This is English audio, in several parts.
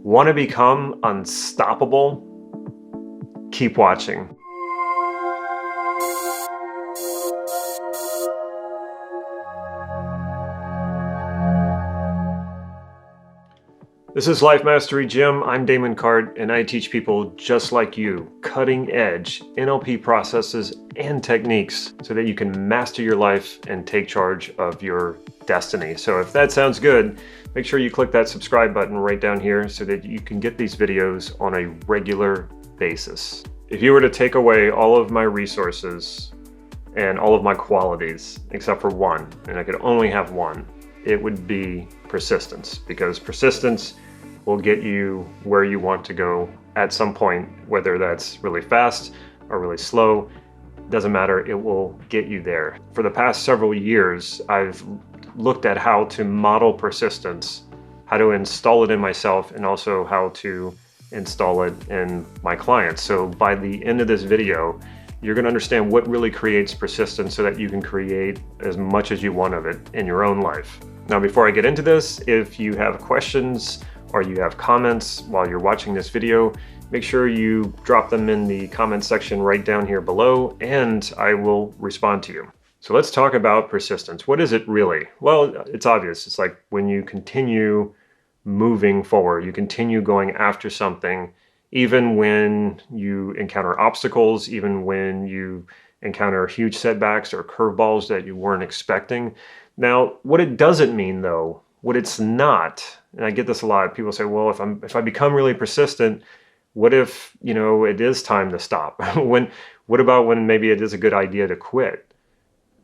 Want to become unstoppable? Keep watching. This is Life Mastery Gym. I'm Damon and I teach people just like you cutting-edge NLP processes and techniques so that you can master your life and take charge of your destiny. So if that sounds good, make sure you click that subscribe button right down here so that you can get these videos on a regular basis. If you were to take away all of my resources and all of my qualities except for one, and I could only have one, it would be persistence, because persistence will get you where you want to go at some point, whether that's really fast or really slow. Doesn't matter, it will get you there. For the past several years, I've looked at how to model persistence, how to install it in myself, and also how to install it in my clients. So by the end of this video, you're going to understand what really creates persistence so that you can create as much as you want of it in your own life. Now, before I get into this, if you have questions or you have comments while you're watching this video, make sure you drop them in the comment section right down here below, and I will respond to you. So let's talk about persistence. What is it really? Well, it's obvious. It's like when you continue moving forward, you continue going after something, even when you encounter obstacles, even when you encounter huge setbacks or curveballs that you weren't expecting. Now, what it doesn't mean though, what it's not, and I get this a lot, people say, well, if I become really persistent, what if, it is time to stop? What about when maybe it is a good idea to quit?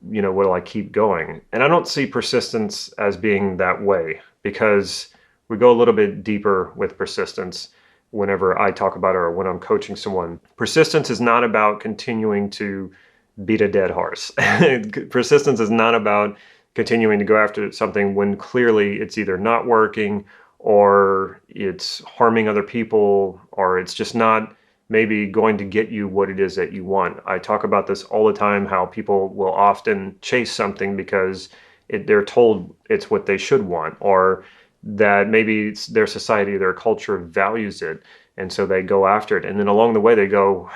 Will I keep going? And I don't see persistence as being that way, because we go a little bit deeper with persistence whenever I talk about it or when I'm coaching someone. Persistence is not about continuing to beat a dead horse. Persistence is not about continuing to go after something when clearly it's either not working or it's harming other people, or it's just not maybe going to get you what it is that you want. I talk about this all the time, how people will often chase something because they're told it's what they should want, or that maybe it's their society, their culture values it, and so they go after it. And then along the way they go,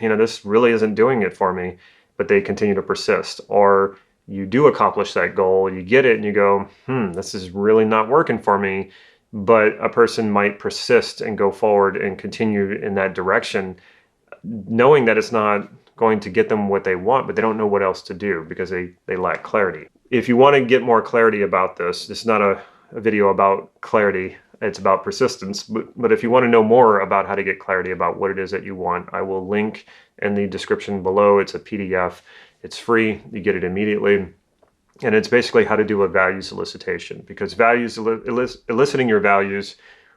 this really isn't doing it for me, but they continue to persist. Or you do accomplish that goal, you get it, and you go, this is really not working for me. But a person might persist and go forward and continue in that direction, knowing that it's not going to get them what they want, but they don't know what else to do because they lack clarity. If you want to get more clarity about this is not a video about clarity, it's about persistence. But if you want to know more about how to get clarity about what it is that you want, I will link in the description below. It's a PDF. It's free. You get it immediately. And it's basically how to do a values elicitation, because eliciting your values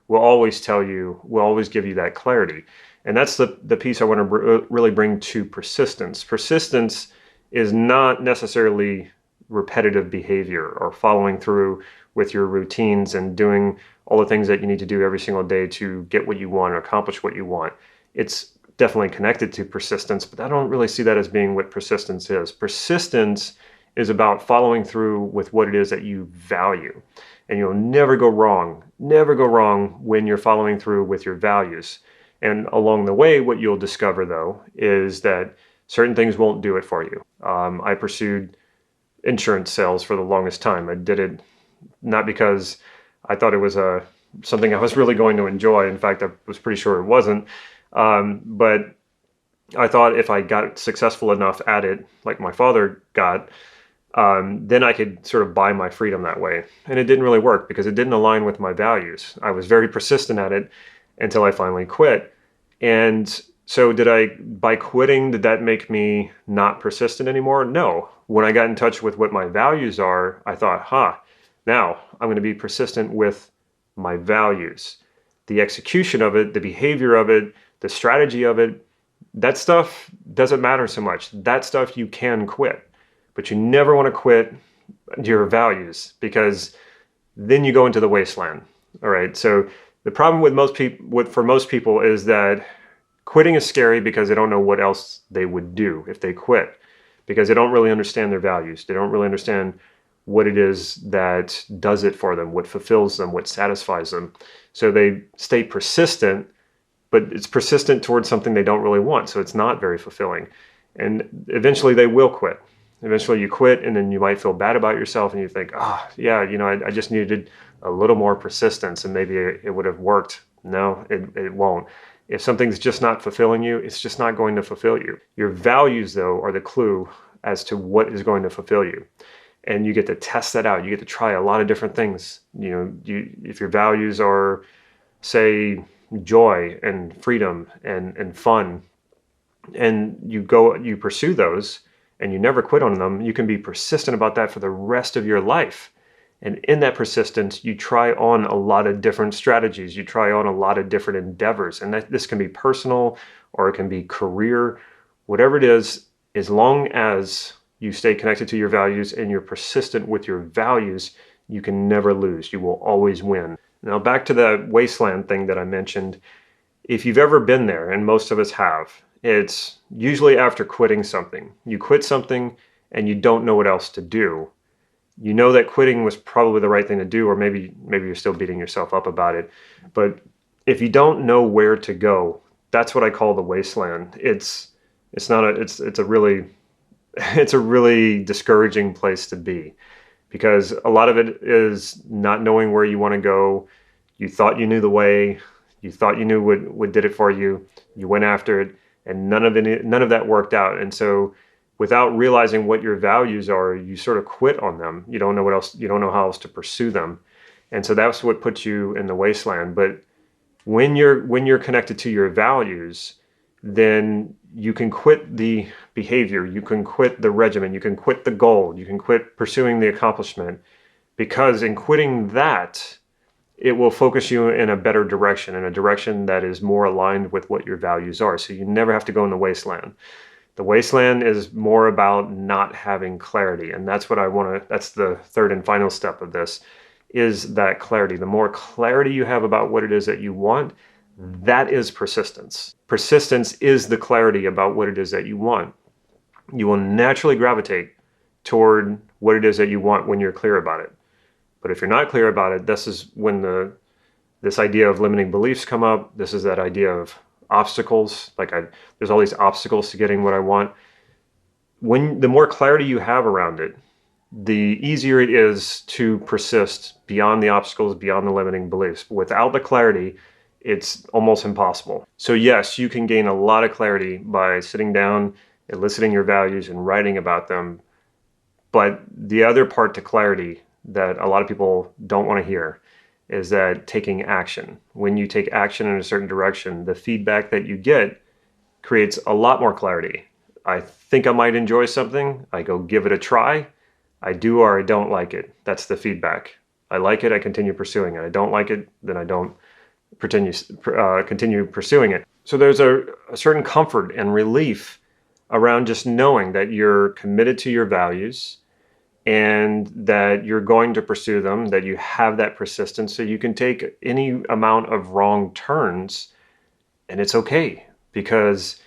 will always give you that clarity. And that's the piece I want to really bring to persistence. Persistence is not necessarily repetitive behavior or following through with your routines and doing all the things that you need to do every single day to get what you want or accomplish what you want. It's definitely connected to persistence, but I don't really see that as being what persistence is. Persistence is about following through with what it is that you value. And you'll never go wrong when you're following through with your values. And along the way, what you'll discover though, is that certain things won't do it for you. I pursued insurance sales for the longest time. I did it not because I thought it was something I was really going to enjoy. In fact, I was pretty sure it wasn't. But I thought if I got successful enough at it, like my father got, then I could sort of buy my freedom that way. And it didn't really work because it didn't align with my values. I was very persistent at it until I finally quit. And so by quitting, did that make me not persistent anymore? No. When I got in touch with what my values are, I thought, now I'm going to be persistent with my values. The execution of it, the behavior of it, the strategy of it, that stuff doesn't matter so much. That stuff you can quit. But you never want to quit your values, because then you go into the wasteland. All right. So the problem for most people is that quitting is scary because they don't know what else they would do if they quit, because they don't really understand their values. They don't really understand what it is that does it for them, what fulfills them, what satisfies them. So they stay persistent, but it's persistent towards something they don't really want. So it's not very fulfilling. And eventually they will quit. Eventually you quit, and then you might feel bad about yourself and you think, yeah, I just needed a little more persistence and maybe it would have worked. No, it won't. If something's just not fulfilling you, it's just not going to fulfill you. Your values, though, are the clue as to what is going to fulfill you. And you get to test that out. You get to try a lot of different things. If your values are, say, joy and freedom and fun, and you pursue those and you never quit on them, you can be persistent about that for the rest of your life. And in that persistence, you try on a lot of different strategies. You try on a lot of different endeavors. And this can be personal or it can be career, whatever it is, as long as you stay connected to your values and you're persistent with your values, you can never lose. You will always win. Now, back to the wasteland thing that I mentioned. If you've ever been there, and most of us have, it's usually after quitting something. You quit something and you don't know what else to do. You know that quitting was probably the right thing to do, or maybe you're still beating yourself up about it. But if you don't know where to go, that's what I call the wasteland. It's a really discouraging place to be, because a lot of it is not knowing where you want to go. You thought you knew the way, you thought you knew what did it for you. You went after it, and none of that worked out. And so, without realizing what your values are, you sort of quit on them. You don't know what else, you don't know how else to pursue them. And so that's what puts you in the wasteland. But when you're connected to your values, then you can quit the behavior, you can quit the regimen, you can quit the goal, you can quit pursuing the accomplishment, because in quitting that, it will focus you in a better direction, in a direction that is more aligned with what your values are. So you never have to go in the wasteland. The wasteland is more about not having clarity. And that's that's the third and final step of this, is that clarity. The more clarity you have about what it is that you want, that is persistence. Persistence is the clarity about what it is that you want. You will naturally gravitate toward what it is that you want when you're clear about it. But if you're not clear about it, this is when this idea of limiting beliefs come up. This is that idea of obstacles. There's all these obstacles to getting what I want. The more clarity you have around it, the easier it is to persist beyond the obstacles, beyond the limiting beliefs. But without the clarity, it's almost impossible. So yes, you can gain a lot of clarity by sitting down, eliciting your values, and writing about them. But the other part to clarity that a lot of people don't want to hear is that taking action. When you take action in a certain direction, the feedback that you get creates a lot more clarity. I think I might enjoy something. I go give it a try. I do or I don't like it. That's the feedback. I like it, I continue pursuing it. I don't like it, then I don't continue pursuing it. So there's a certain comfort and relief around just knowing that you're committed to your values and that you're going to pursue them, that you have that persistence, so you can take any amount of wrong turns and it's okay, because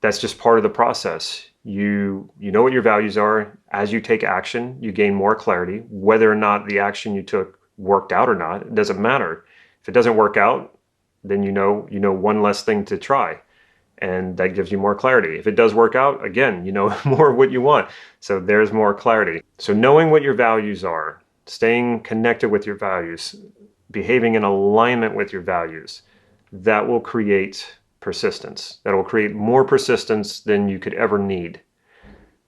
that's just part of the process. You know what your values are. As you take action, you gain more clarity. Whether or not the action you took worked out or not, it doesn't matter. If it doesn't work out, then you know one less thing to try, and that gives you more clarity. If it does work out, again, you know more of what you want. So there's more clarity. So knowing what your values are, staying connected with your values, behaving in alignment with your values, that will create persistence. That will create more persistence than you could ever need.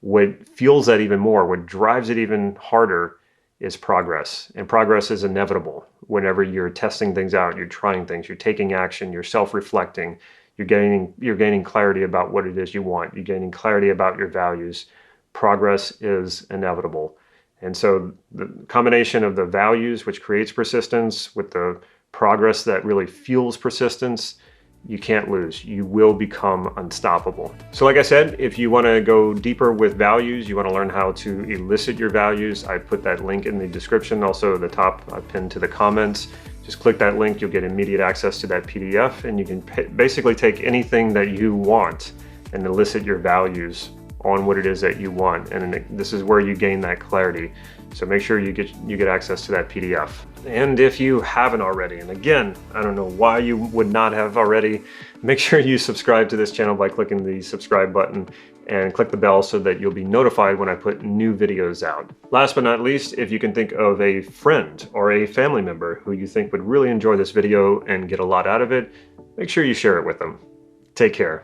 What fuels that even more, what drives it even harder, is progress. And progress is inevitable. Whenever you're testing things out, you're trying things, you're taking action, you're self-reflecting, you're gaining clarity about what it is you want, you're gaining clarity about your values. Progress is inevitable. And so the combination of the values, which creates persistence, with the progress that really fuels persistence, you can't lose. You will become unstoppable. So like I said, if you want to go deeper with values, you want to learn how to elicit your values, I put that link in the description. Also at the top, I pinned to the comments. Just click that link, you'll get immediate access to that PDF, and you can basically take anything that you want and elicit your values on what it is that you want, and this is where you gain that clarity. So make sure you get access to that PDF. And if you haven't already, and again, I don't know why you would not have already, make sure you subscribe to this channel by clicking the subscribe button and click the bell so that you'll be notified when I put new videos out. Last but not least, if you can think of a friend or a family member who you think would really enjoy this video and get a lot out of it, make sure you share it with them. Take care.